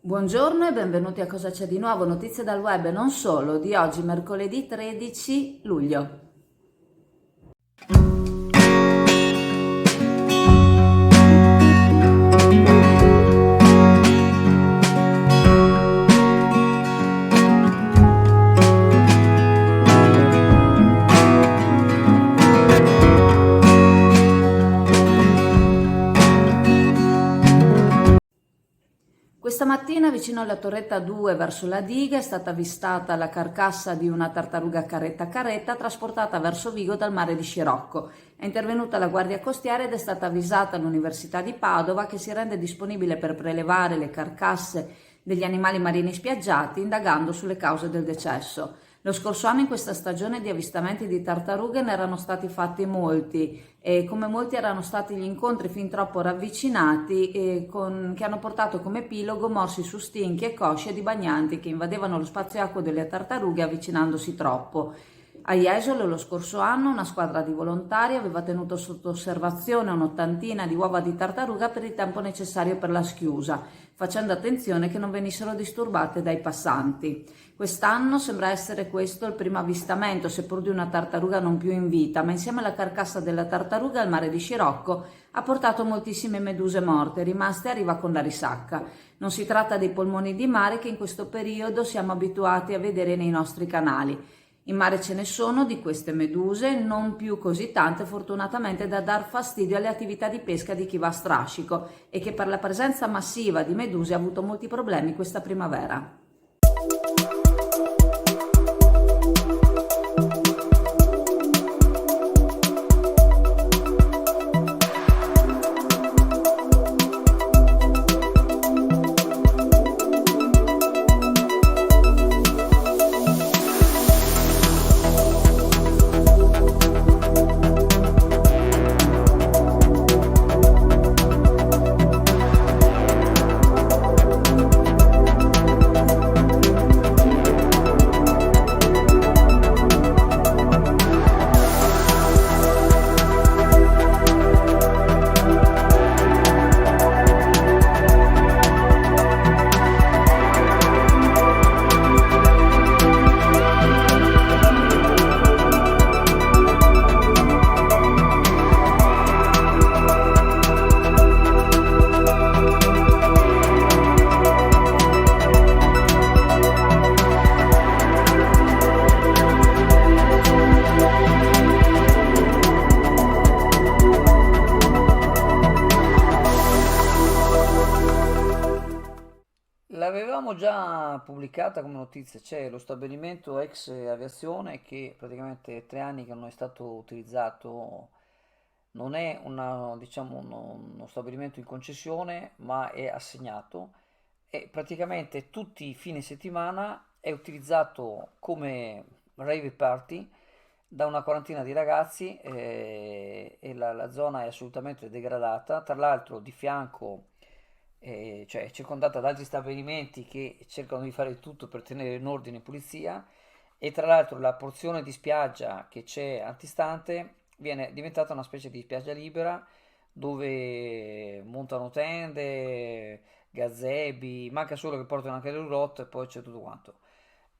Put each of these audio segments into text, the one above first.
Buongiorno e benvenuti a Cosa c'è di nuovo, notizie dal web e non solo, di oggi mercoledì 13 luglio. Questa mattina vicino alla Torretta 2 verso la diga è stata avvistata la carcassa di una tartaruga caretta caretta trasportata verso Vigo dal mare di Scirocco. È intervenuta la Guardia Costiera ed è stata avvisata l'Università di Padova che si rende disponibile per prelevare le carcasse degli animali marini spiaggiati indagando sulle cause del decesso. Lo scorso anno in questa stagione di avvistamenti di tartarughe ne erano stati fatti molti e come molti erano stati gli incontri fin troppo ravvicinati che hanno portato come epilogo morsi su stinchi e cosce di bagnanti che invadevano lo spazio acqueo delle tartarughe avvicinandosi troppo. A Jesolo lo scorso anno una squadra di volontari aveva tenuto sotto osservazione un'ottantina di uova di tartaruga per il tempo necessario per la schiusa, facendo attenzione che non venissero disturbate dai passanti. Quest'anno sembra essere questo il primo avvistamento, seppur di una tartaruga non più in vita, ma insieme alla carcassa della tartaruga il mare di Scirocco ha portato moltissime meduse morte, rimaste a riva con la risacca. Non si tratta dei polmoni di mare che in questo periodo siamo abituati a vedere nei nostri canali. In mare ce ne sono di queste meduse, non più così tante fortunatamente da dar fastidio alle attività di pesca di chi va a strascico e che per la presenza massiva di meduse ha avuto molti problemi questa primavera. L'avevamo già pubblicata come notizia, c'è lo stabilimento ex aviazione che praticamente 3 anni che non è stato utilizzato, non è diciamo, uno stabilimento in concessione, ma è assegnato e praticamente tutti i fine settimana è utilizzato come rave party da una quarantina di ragazzi e la zona è assolutamente degradata. Tra l'altro di fianco cioè è circondata da altri stabilimenti che cercano di fare il tutto per tenere in ordine e pulizia e tra l'altro la porzione di spiaggia che c'è antistante viene diventata una specie di spiaggia libera dove montano tende, gazebi, manca solo che portano anche le roulotte e poi c'è tutto quanto.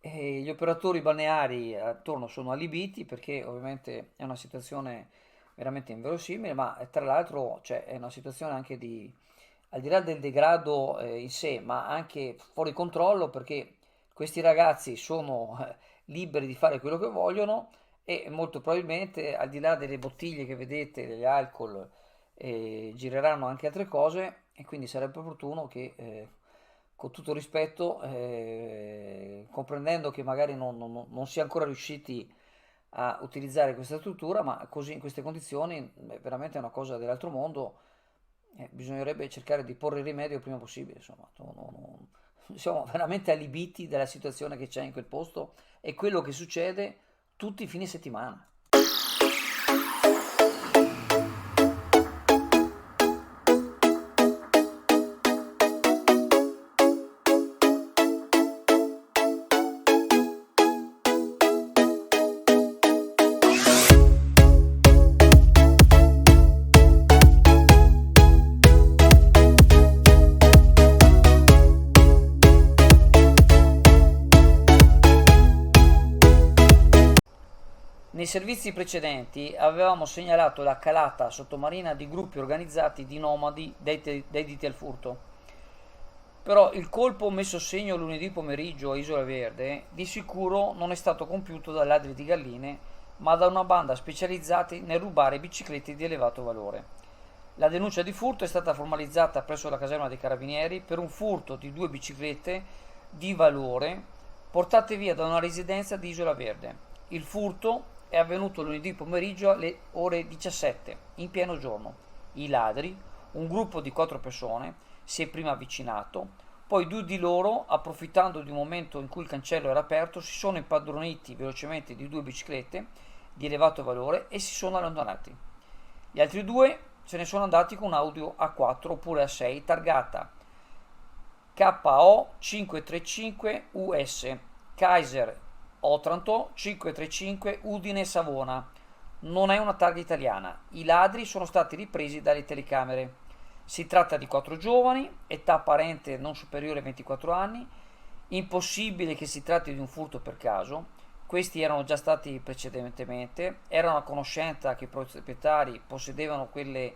E gli operatori balneari attorno sono allibiti perché ovviamente è una situazione veramente inverosimile, ma tra l'altro cioè, è una situazione anche al di là del degrado in sé, ma anche fuori controllo perché questi ragazzi sono liberi di fare quello che vogliono e molto probabilmente al di là delle bottiglie che vedete, degli alcol, gireranno anche altre cose e quindi sarebbe opportuno che con tutto rispetto, comprendendo che magari non si è ancora riusciti a utilizzare questa struttura, ma così in queste condizioni veramente è una cosa dell'altro mondo. Bisognerebbe cercare di porre rimedio il prima possibile, insomma, siamo veramente allibiti dalla situazione che c'è in quel posto e quello che succede tutti i fine settimana. Nei servizi precedenti avevamo segnalato la calata sottomarina di gruppi organizzati di nomadi dediti al furto. Però il colpo messo a segno lunedì pomeriggio a Isola Verde di sicuro non è stato compiuto da ladri di galline, ma da una banda specializzata nel rubare biciclette di elevato valore. La denuncia di furto è stata formalizzata presso la caserma dei Carabinieri per un furto di 2 biciclette di valore portate via da una residenza di Isola Verde. Il furto è avvenuto lunedì pomeriggio alle ore 17, in pieno giorno. I ladri, un gruppo di 4 persone, si è prima avvicinato, poi 2 di loro, approfittando di un momento in cui il cancello era aperto, si sono impadroniti velocemente di 2 biciclette di elevato valore e si sono allontanati. Gli altri 2 se ne sono andati con un Audi A4 oppure A6 targata KO 535 US Kaiser Otranto 535 Udine Savona. Non è una targa italiana. I ladri sono stati ripresi dalle telecamere. Si tratta di 4 giovani, età apparente non superiore ai 24 anni. Impossibile che si tratti di un furto per caso. Questi erano già stati precedentemente, erano a conoscenza che i proprietari possedevano quelle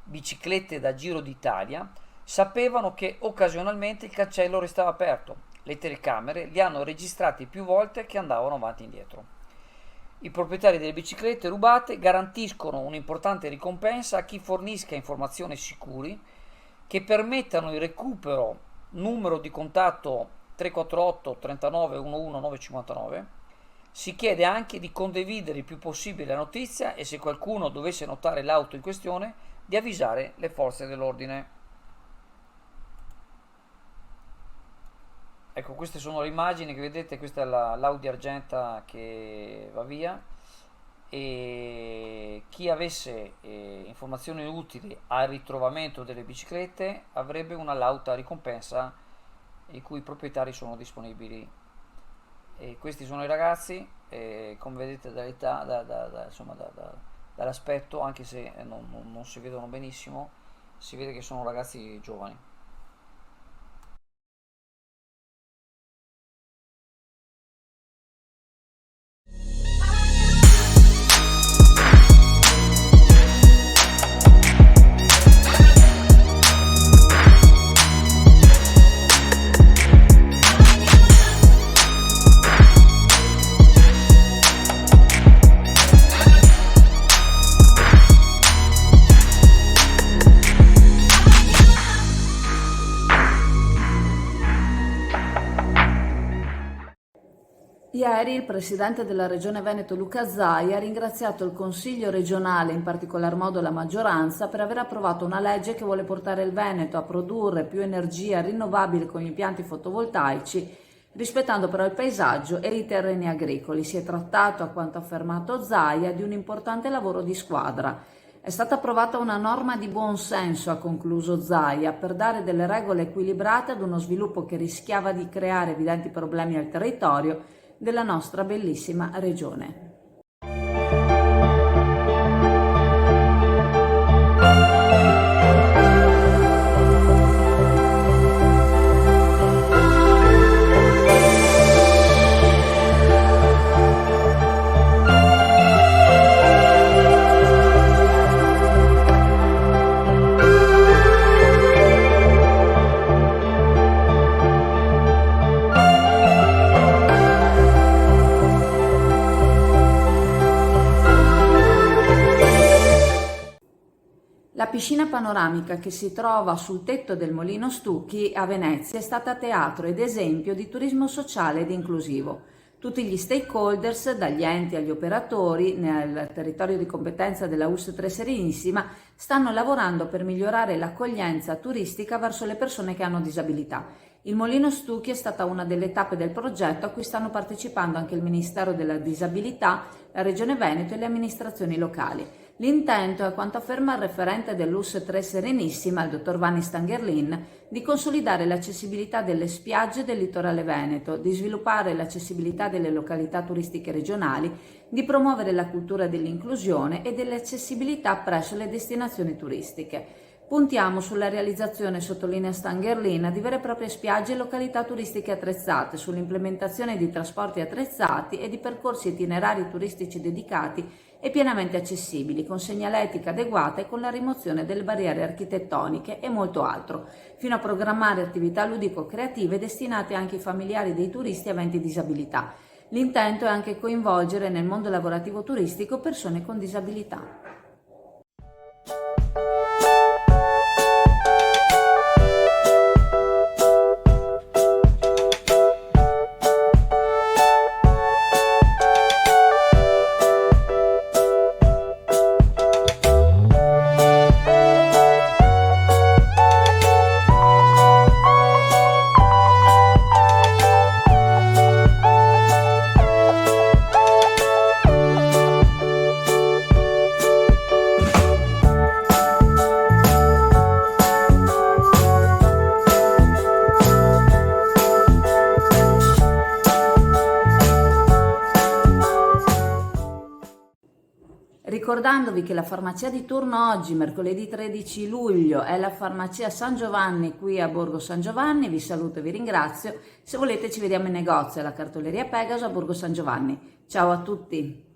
biciclette da Giro d'Italia, sapevano che occasionalmente il cancello restava aperto. Le telecamere li hanno registrati più volte che andavano avanti e indietro. I proprietari delle biciclette rubate garantiscono un'importante ricompensa a chi fornisca informazioni sicure che permettano il recupero numero di contatto 348 39 11 959. Si chiede anche di condividere il più possibile la notizia e se qualcuno dovesse notare l'auto in questione di avvisare le forze dell'ordine. Ecco, queste sono le immagini che vedete, questa è l'Audi Argenta che va via e chi avesse informazioni utili al ritrovamento delle biciclette avrebbe una lauta ricompensa i cui proprietari sono disponibili. E questi sono i ragazzi, come vedete dall'età, dall'aspetto, anche se non si vedono benissimo, si vede che sono ragazzi giovani. Ieri il presidente della Regione Veneto Luca Zaia ha ringraziato il Consiglio regionale, in particolar modo la maggioranza, per aver approvato una legge che vuole portare il Veneto a produrre più energia rinnovabile con gli impianti fotovoltaici, rispettando però il paesaggio e i terreni agricoli. Si è trattato, a quanto affermato Zaia, di un importante lavoro di squadra. È stata approvata una norma di buon senso, ha concluso Zaia, per dare delle regole equilibrate ad uno sviluppo che rischiava di creare evidenti problemi al territorio della nostra bellissima regione. La piscina panoramica che si trova sul tetto del Molino Stucchi a Venezia è stata teatro ed esempio di turismo sociale ed inclusivo. Tutti gli stakeholders, dagli enti agli operatori, nel territorio di competenza della US3 Serenissima, stanno lavorando per migliorare l'accoglienza turistica verso le persone che hanno disabilità. Il Molino Stucchi è stata una delle tappe del progetto a cui stanno partecipando anche il Ministero della Disabilità, la Regione Veneto e le amministrazioni locali. L'intento è, a quanto afferma il referente dell'US3 Serenissima, il dottor Vanni Stangerlin, di consolidare l'accessibilità delle spiagge del litorale veneto, di sviluppare l'accessibilità delle località turistiche regionali, di promuovere la cultura dell'inclusione e dell'accessibilità presso le destinazioni turistiche. Puntiamo sulla realizzazione, sottolinea Stangerlin, di vere e proprie spiagge e località turistiche attrezzate, sull'implementazione di trasporti attrezzati e di percorsi itinerari turistici dedicati e pienamente accessibili, con segnaletica adeguata e con la rimozione delle barriere architettoniche e molto altro, fino a programmare attività ludico-creative destinate anche ai familiari dei turisti aventi disabilità. L'intento è anche coinvolgere nel mondo lavorativo turistico persone con disabilità. Ricordandovi che la farmacia di turno oggi, mercoledì 13 luglio, è la farmacia San Giovanni qui a Borgo San Giovanni. Vi saluto e vi ringrazio. Se volete ci vediamo in negozio alla cartoleria Pegaso a Borgo San Giovanni. Ciao a tutti!